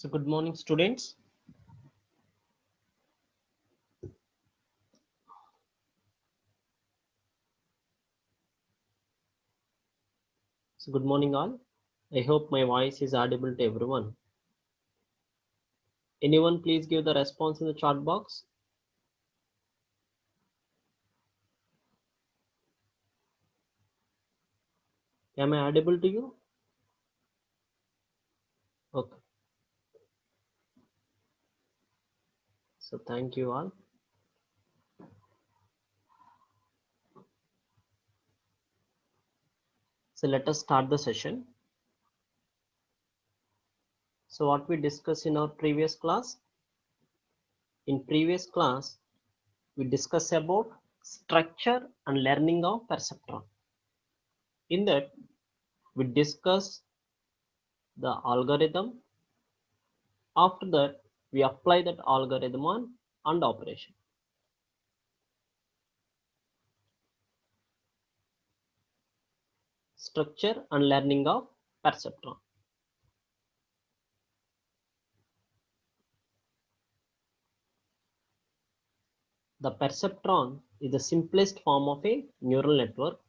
So good morning, students. So good morning, all. I hope my voice is audible to everyone. Anyone, please give the response in the chat box. Am I audible to you? Okay. So thank you all. So let us start the session. So what we discussed in our previous class? In previous class, we discussed about structure and learning of perceptron. In that, we discussed the algorithm. After that, we apply that algorithm on AND operation. Structure and learning of perceptron. The perceptron is the simplest form of a neural network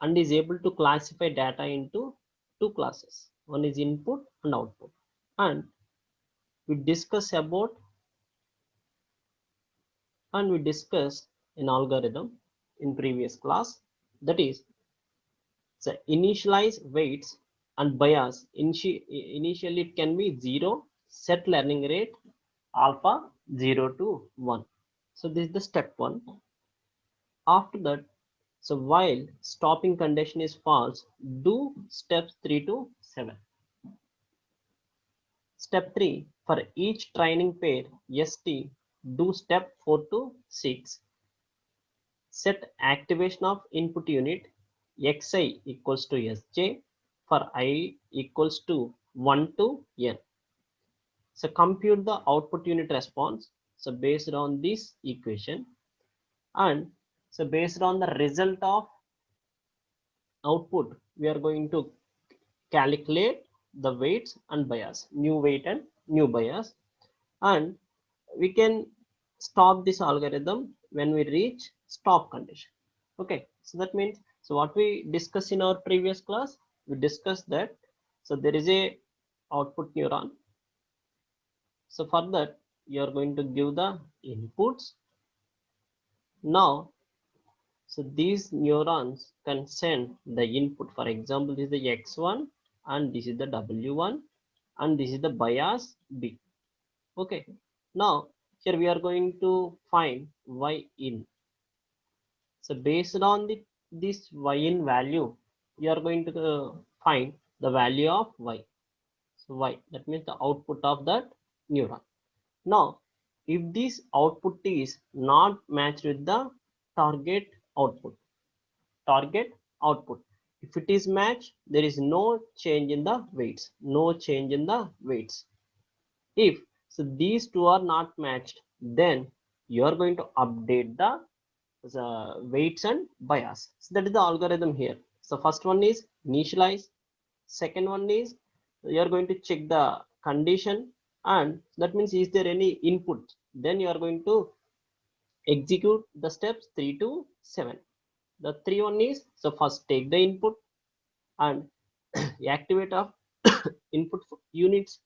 and is able to classify data into two classes. One is input and output. And we discuss about and we discussed an algorithm in previous class, that is the initialize weights and bias. Initially it can be 0, set learning rate alpha 0 to 1. So this is the step 1. After that, so while stopping condition is false, do steps 3 to 7. Step 3, for each training pair ST, do step 4 to 6. Set activation of input unit Xi equals to Sj for I equals to 1 to N. So compute the output unit response. So based on this equation, and so based on the result of output, we are going to calculate the weights and bias, new weight and new bias, and we can stop this algorithm when we reach stop condition. Okay, so that means, so what we discussed in our previous class, we discussed that so there is a output neuron. So for that, you are going to give the inputs. Now, so these neurons can send the input. For example, this is the X1 and this is the W1 and this is the bias B. Okay. Now, here we are going to find Y in. So based on this Y in value, you are going to find the value of Y. So Y, that means the output of that neuron. Now, if this output is not matched with the target output, if it is matched, there is no change in the weights, if so these two are not matched, then you are going to update the weights and bias. So that is the algorithm here. So first one is initialize, second one is you are going to check the condition, and that means is there any input, then you are going to execute the steps 3 to 7. The 3 one is, so first take the input and activate of input units,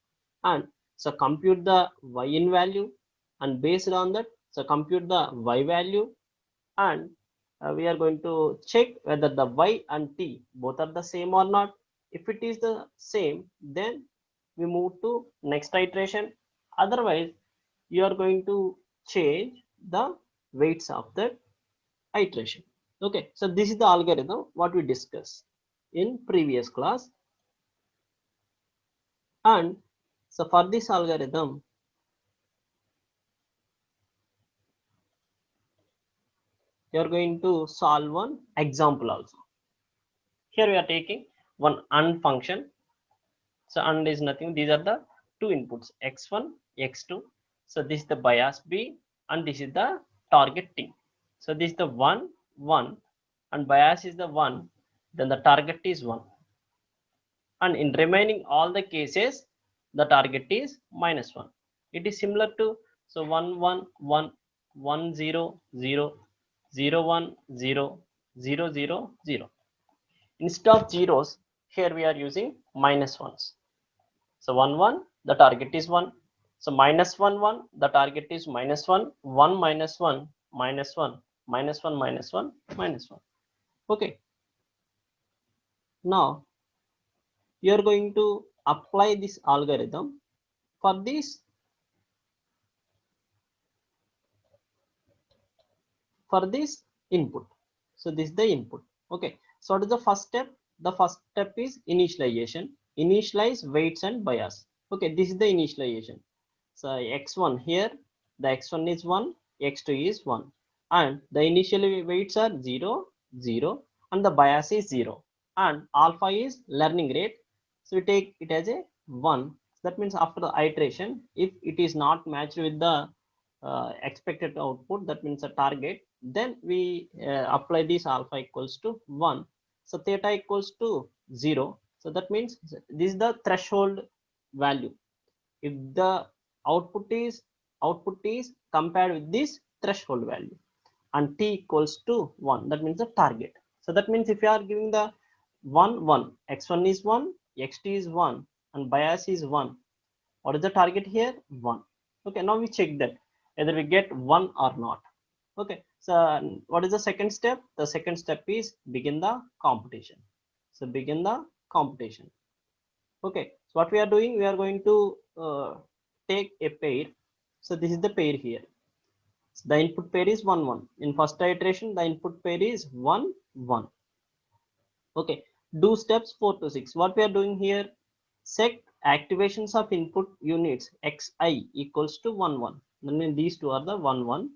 and so compute the Y in value, and based on that, so compute the Y value, and we are going to check whether the Y and T both are the same or not. If it is the same, then we move to next iteration. Otherwise, you are going to change the weights of that iteration. Okay, so this is the algorithm what we discussed in previous class. And so for this algorithm, you are going to solve one example also. Here we are taking one AND function. So AND is nothing, these are the two inputs X1, X2. So this is the bias B and this is the target T. So this is the 1, 1 and bias is the 1, then the target is 1. And in remaining all the cases, the target is -1. It is similar to, so 1 1 1 1 0 0 0 1 0 0 0 0. Instead of zeros, here we are using -1s. So 1 1, the target is 1. So -1 1, the target is -1 1 -1 -1 -1 -1 -1. Okay. Now you are going to apply this algorithm for this input. So this is the input. Okay, so what is the first step? The first step is initialization. Initialize weights and bias. Okay, this is the initialization. So x1 here, the x1 is 1, x2 is 1, and the initial weights are 0 0, and the bias is 0, and alpha is learning rate, so we take it as a 1. That means after the iteration, if it is not matched with the expected output, that means a target, then we apply this alpha equals to 1, so theta equals to 0. So that means this is the threshold value. If the output is compared with this threshold value, and t equals to 1, that means the target. So that means if you are giving the 1 1, x1 is 1, x2 is 1, and bias is 1, what is the target here? 1. Okay, now we check that whether we get 1 or not. Okay, so what is the second step? The second step is begin the computation. So begin the computation. Okay, so what we are doing, we are going to take a pair. So this is the pair here. So the input pair is 1 1. In first iteration, the input pair is 1 1. Okay, do steps 4 to 6. What we are doing here, set activations of input units xi equals to 1 1. That means these two are the 1 1.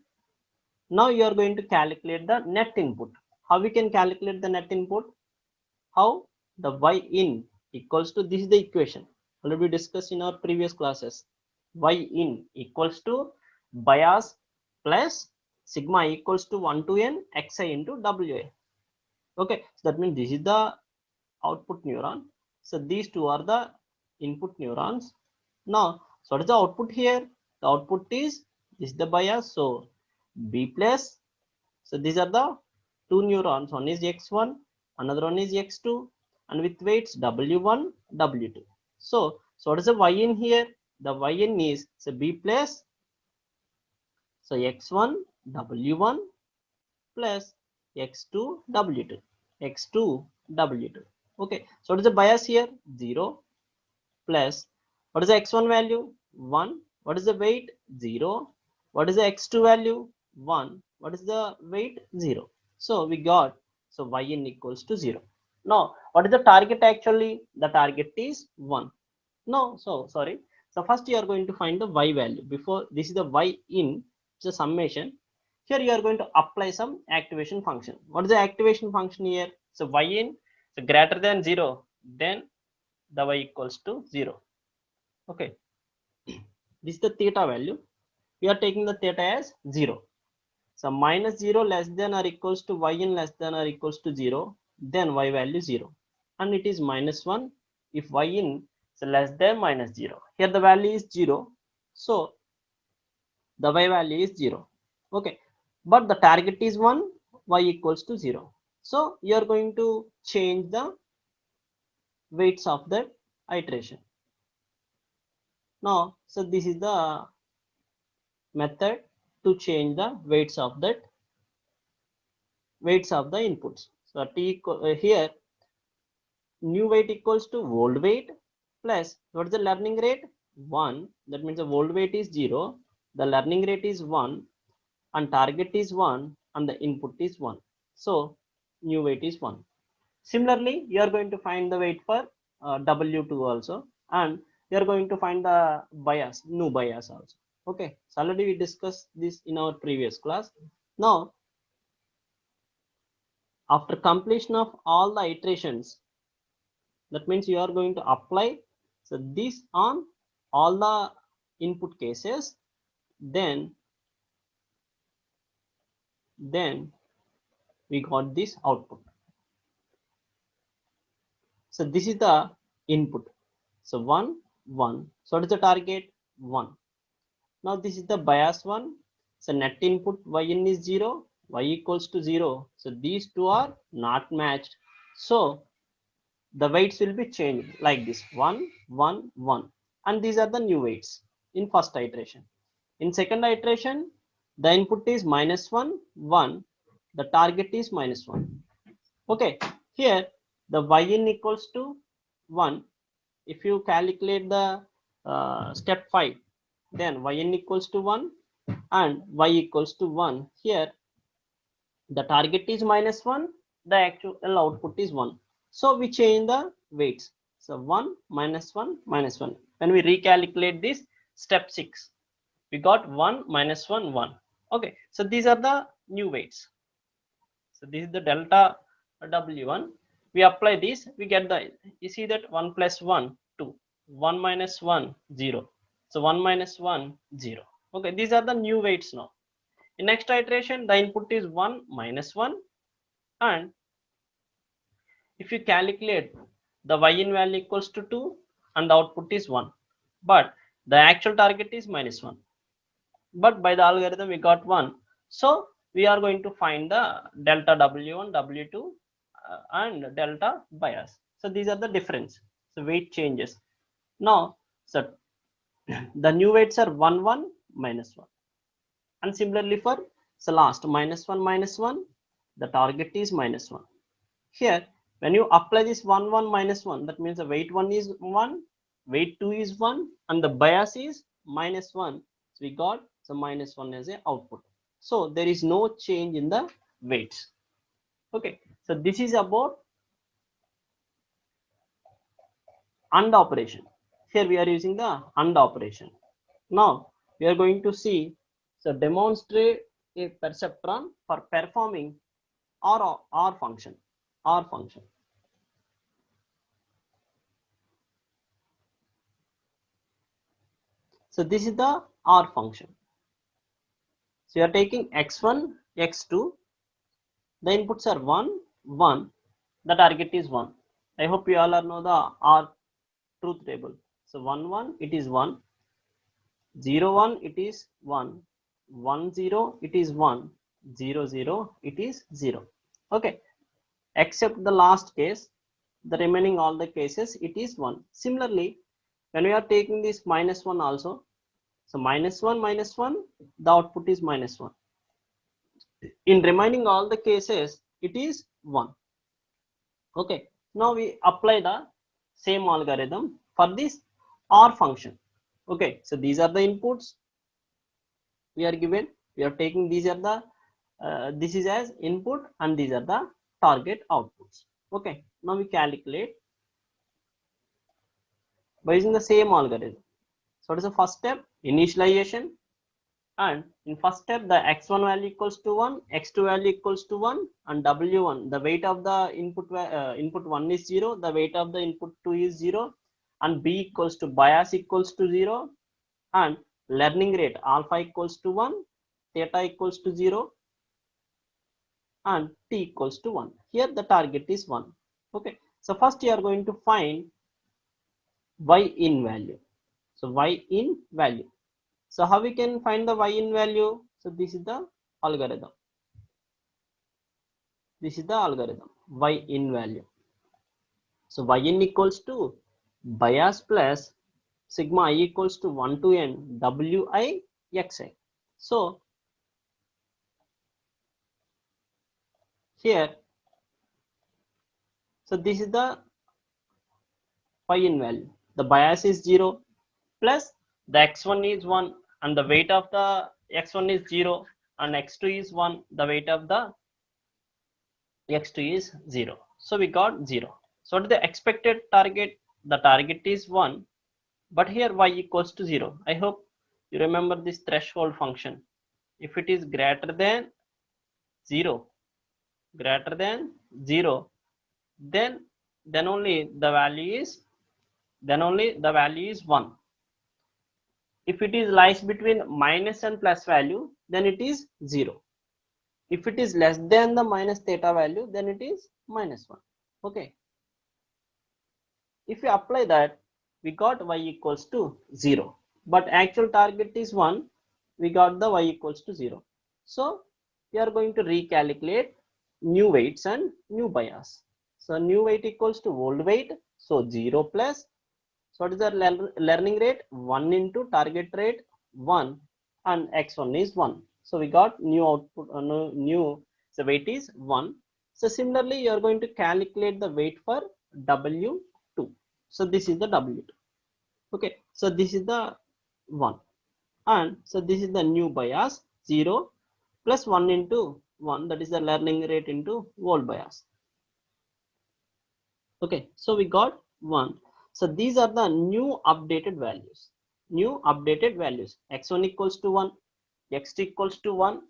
Now you are going to calculate the net input. How we can calculate the net input? How? The y in equals to, this is the equation already we discussed in our previous classes. Y in equals to bias plus sigma equals to 1 to n xi into wa. Okay, so that means this is the output neuron. So these two are the input neurons. Now, so what is the output here? The output is, this is the bias, so b plus. So these are the two neurons. One is x1, another one is x2, and with weights w1, w2. So what is the y in here? The y in is, so b plus, so x1 w1 plus x2 w2, x2 w2. Okay, so what is the bias here? 0 plus, what is the x1 value? 1. What is the weight? 0. What is the x2 value? 1. What is the weight? 0. So we got, so yn equals to 0. Now what is the target actually? The target is 1. No, so sorry. So first you are going to find the y value. Before, this is the y in, it's a summation. Here you are going to apply some activation function. What is the activation function here? So y in, so greater than 0, then the y equals to 0. Okay, this is the theta value. We are taking the theta as 0. So minus 0 less than or equals to y in less than or equals to 0, then y value 0, and it is -1 if y in is less than -0. Here the value is 0, so the y value is 0. Okay, but the target is 1, y equals to 0. So you are going to change the weights of that iteration. Now, so this is the method to change the weights of the inputs. So here new weight equals to old weight plus, what is the learning rate? 1. That means the old weight is 0, the learning rate is 1, and target is 1, and the input is 1. So new weight is 1. Similarly, you are going to find the weight for W2 also, and you are going to find the bias, new bias also. Okay, so already we discussed this in our previous class. Now, after completion of all the iterations, that means you are going to apply, so this on all the input cases, then we got this output. So this is the input. So 1, 1. So what is the target? 1. Now this is the bias one. So net input yn is 0, y equals to 0. So these two are not matched. So the weights will be changed like this: 1, 1, 1. And these are the new weights in first iteration. In second iteration, the input is -1, 1. The target is -1. Okay, here the yn equals to 1. If you calculate the step 5, then yn equals to 1 and y equals to 1. Here the target is -1, the actual output is 1. So we change the weights. So 1, -1, -1. When we recalculate this, step 6, we got 1, -1, 1. Okay, so these are the new weights. So this is the delta W1. We apply this, we get the, you see that 1 plus 1, 2, 1 minus 1, 0. So 1 minus 1, 0. Okay, these are the new weights now. In next iteration, the input is 1, -1, and if you calculate, the yn value equals to 2 and the output is 1, but the actual target is -1. But by the algorithm we got 1. So we are going to find the delta W1, W2 and delta bias. So these are the difference. So weight changes. Now, so the new weights are 1, 1, -1. And similarly for the last -1, -1, the target is -1. Here, when you apply this 1, 1, -1, that means the weight 1 is 1, weight 2 is 1, and the bias is -1. So we got the -1 as a output. So there is no change in the weights. Okay, so this is about AND operation. Here we are using the AND operation. Now we are going to see, so demonstrate a perceptron for performing OR function. OR function. So this is the OR function. So you are taking x1, x2. The inputs are 1, 1. The target is 1. I hope you all know the OR truth table. So 1, 1, it is 1. 0, 1, it is 1. 1, 0, it is 1. 0, 0, it is 0. Okay. Except the last case, the remaining all the cases, it is 1. Similarly, when we are taking this -1 also, so -1, -1, the output is -1. In remaining all the cases, it is 1. Okay, now we apply the same algorithm for this OR function. Okay, so these are the inputs we are given. We are taking, these are the this is as input and these are the target outputs. Okay, now we calculate by using the same algorithm. So what is the first step? Initialization. And in first step, the x1 value equals to 1, x2 value equals to 1, and w1, the weight of the input 1 is 0, the weight of the input 2 is 0, and b equals to bias equals to 0, and learning rate alpha equals to 1, theta equals to 0, and t equals to 1. Here the target is 1. Okay, so first you are going to find y in value. So y in value. So how we can find the y in value? So this is the algorithm. This is the algorithm, y in value. So yn equals to bias plus sigma I equals to 1 to n wi xi. So here, so this is the y in value. The bias is 0 plus the x1 is 1 and the weight of the x1 is 0 and x2 is 1, the weight of the x2 is 0. So we got 0. So what is the expected target? The target is 1, but here y equals to 0. I hope you remember this threshold function. If it is greater than 0, then only the value is 1. If it is lies between minus and plus value, then it is 0. If it is less than the minus theta value, then it is -1. Okay. If you apply that, we got y equals to 0, but actual target is 1, we got the y equals to 0. So we are going to recalculate new weights and new bias. So new weight equals to old weight, so 0 plus, so what is the learning rate? 1 into target rate 1, and x1 is 1. So we got new output, new, so weight is 1. So similarly, you are going to calculate the weight for W2. So this is the W2. Okay, so this is the 1. And so this is the new bias 0 plus 1 into 1, that is the learning rate into old bias. Okay, so we got 1. So these are the new updated values. New updated values. X1 equals to 1, X2 equals to 1,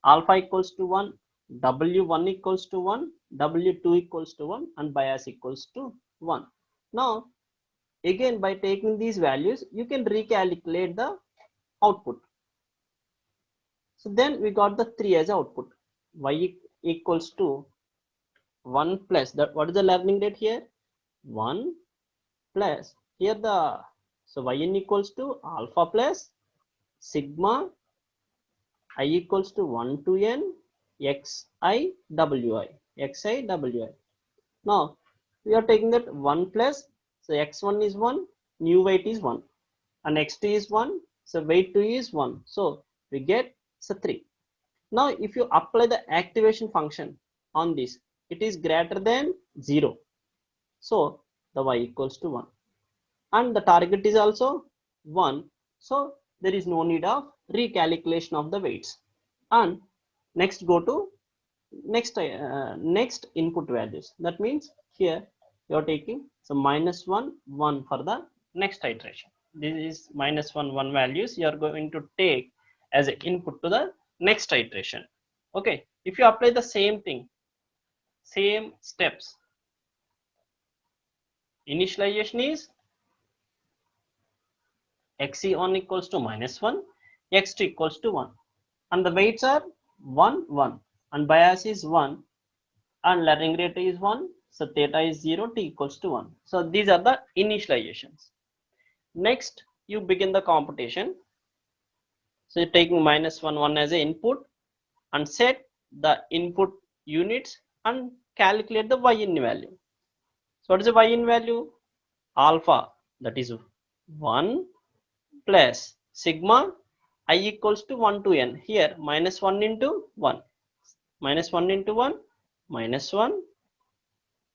alpha equals to 1, W1 equals to 1, W2 equals to 1, and bias equals to 1. Now, again, by taking these values, you can recalculate the output. So then we got the 3 as output. Y equals to 1 plus, that what is the learning rate here? 1 plus, here the, so yn equals to alpha plus sigma I equals to 1 to n xi wi, xi wi. Now we are taking that 1 plus, so x1 is 1, new weight is 1, and x2 is 1, so weight 2 is 1, so we get, so 3. Now if you apply the activation function on this, it is greater than 0, so the y equals to 1, and the target is also 1, so there is no need of recalculation of the weights. And next go to next input values. That means here you are taking, so -1 1 for the next iteration. This is -1 1 values you are going to take as an input to the next iteration. Okay, if you apply the same thing, same steps, initialization is xe1 equals to -1, x2 equals to 1, and the weights are 1 1, and bias is 1, and learning rate is 1, so theta is 0, t equals to 1. So these are the initializations. Next you begin the computation. So you're taking -1 1 as an input and set the input units and calculate the yn value. So what is the yn value? Alpha, that is 1 plus sigma I equals to 1 to n, here -1 into 1, -1 into 1, -1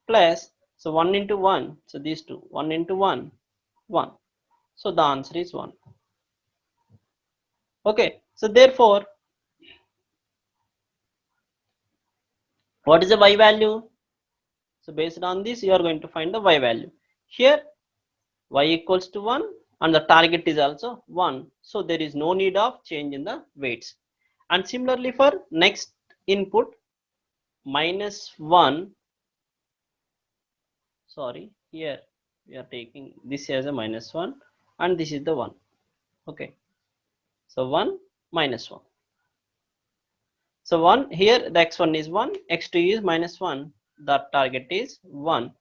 plus, so 1 into 1, so these two, 1 into 1 1, so the answer is 1. Okay, so therefore what is the y value? So based on this you are going to find the y value. Here y equals to 1 and the target is also 1, so there is no need of change in the weights. And similarly for next input, -1, sorry, here we are taking this as a -1 and this is the 1. Okay, so 1 -1, so 1, here the x1 is 1, x2 is -1, the target is 1.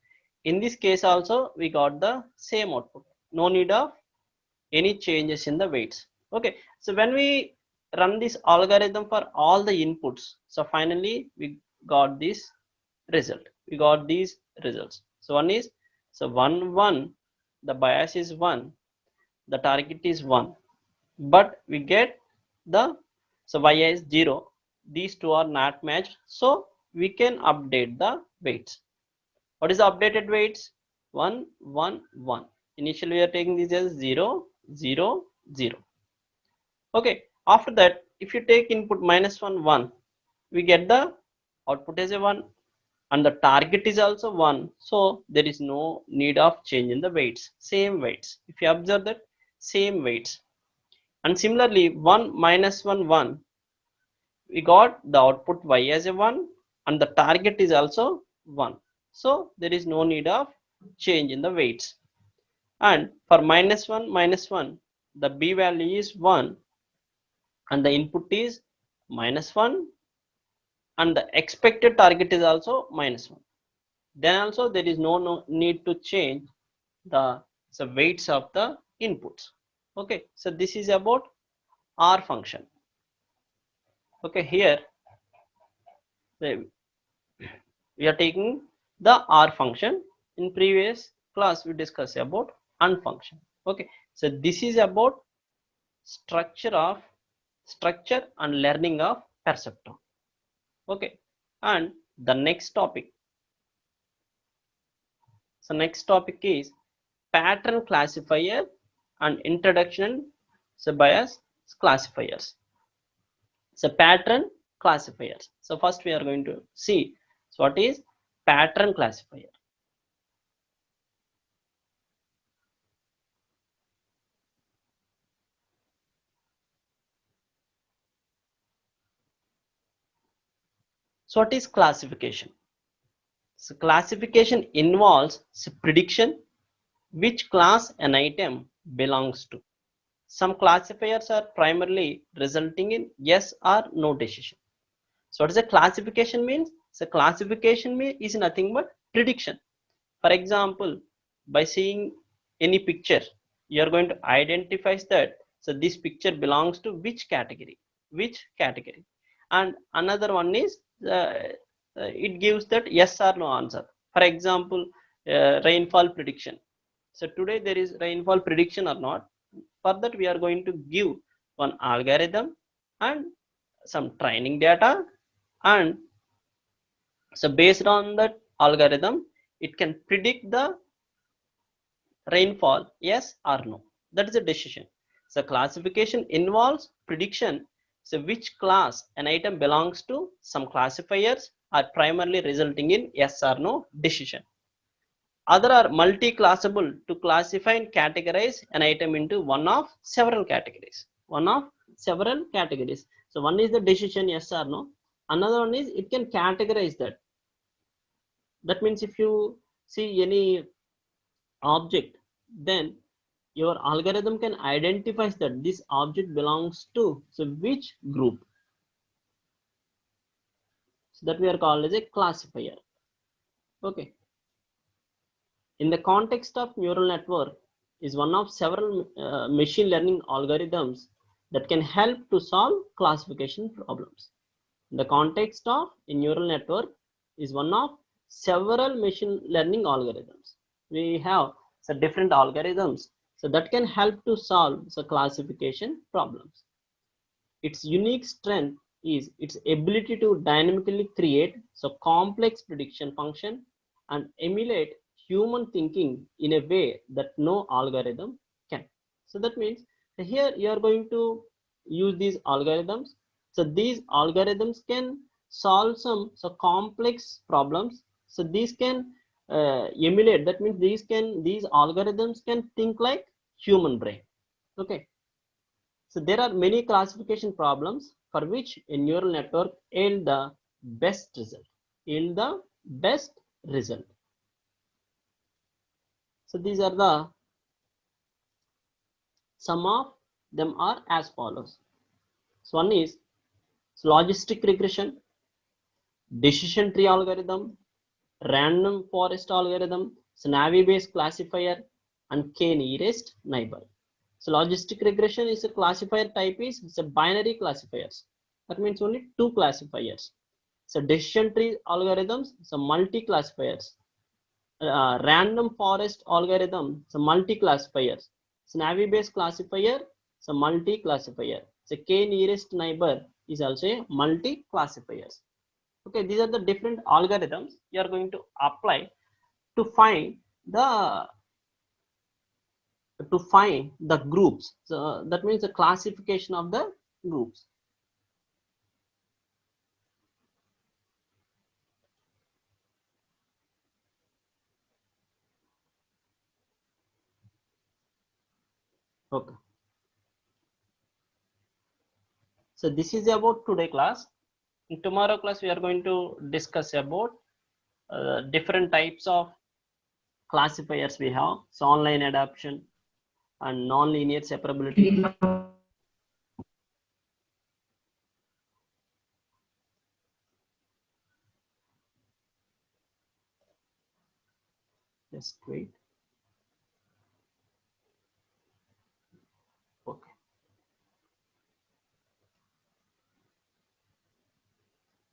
In this case also we got the same output, no need of any changes in the weights. Okay, so when we run this algorithm for all the inputs, so finally we got this result, we got these results. So one is, so 1 1, the bias is 1, the target is 1, but we get the, so y is 0, these two are not matched, so we can update the weights. What is the updated weights? 1 1 1. Initially we are taking this as 0 0 0. Okay, after that if you take input -1 1, we get the output as a 1, and the target is also 1, so there is no need of change in the weights, same weights. If you observe that, same weights. And similarly 1 -1 1, we got the output y as a 1 and the target is also 1, so there is no need of change in the weights. And for -1 -1, the b value is 1 and the input is -1 and the expected target is also -1, then also there is no need to change the so weights of the inputs. Okay, so this is about R function. Okay, here we are taking the R function. In previous class we discussed about UN function. Okay, so this is about structure and learning of perceptron. Okay, and the next topic, so next topic is pattern classifier and introduction so bias classifiers. So pattern classifiers. So first we are going to see, so what is pattern classifier. So what is classification? So classification involves prediction which class an item belongs to. Some classifiers are primarily resulting in yes or no decision. So what does a classification means? So classification is nothing but prediction. For example, by seeing any picture, you are going to identify that so this picture belongs to which category, and another one is it gives that yes or no answer. For example, rainfall prediction. So today there is rainfall prediction or not. For that we are going to give one algorithm and some training data, and so based on that algorithm it can predict the rainfall yes or no. That is a decision. So classification involves prediction, so which class an item belongs to. Some classifiers are primarily resulting in yes or no decision. Other are multi-classable, to classify and categorize an item into one of several categories. So one is the decision yes or no, another one is it can categorize that. That means if you see any object, then your algorithm can identify that this object belongs to so which group. So that we are called as a classifier. Okay, in the context of neural network is one of several machine learning algorithms that can help to solve classification problems. In the context of a neural network is one of several machine learning algorithms. We have so different algorithms so that can help to solve the classification problems. Its unique strength is its ability to dynamically create so complex prediction function and emulate human thinking in a way that no algorithm can. So that means here you are going to use these algorithms. So these algorithms can solve some so complex problems. So these can emulate. That means these algorithms can think like human brain. Okay. So there are many classification problems for which a neural network yield the best result. So these are the some of them are as follows. So one is logistic regression, decision tree algorithm, random forest algorithm, Navi based classifier, and k-nearest neighbor. So logistic regression is a classifier type is it's a binary classifiers. That means only two classifiers. So decision tree algorithms, so multi classifiers. Random forest algorithm, so multi classifiers. So Navi based classifier, so multi classifier. So k nearest neighbor is also a multi classifiers. Okay, these are the different algorithms you are going to apply to find the groups. So that means the classification of the groups. Okay, so this is about today class. In tomorrow class we are going to discuss about different types of classifiers we have. So online adaptation and non-linear separability. Just wait.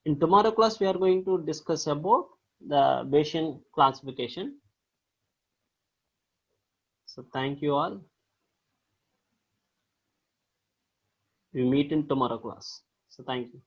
In tomorrow class, we are going to discuss about the Bayesian classification. So thank you all. We meet in tomorrow class. So thank you.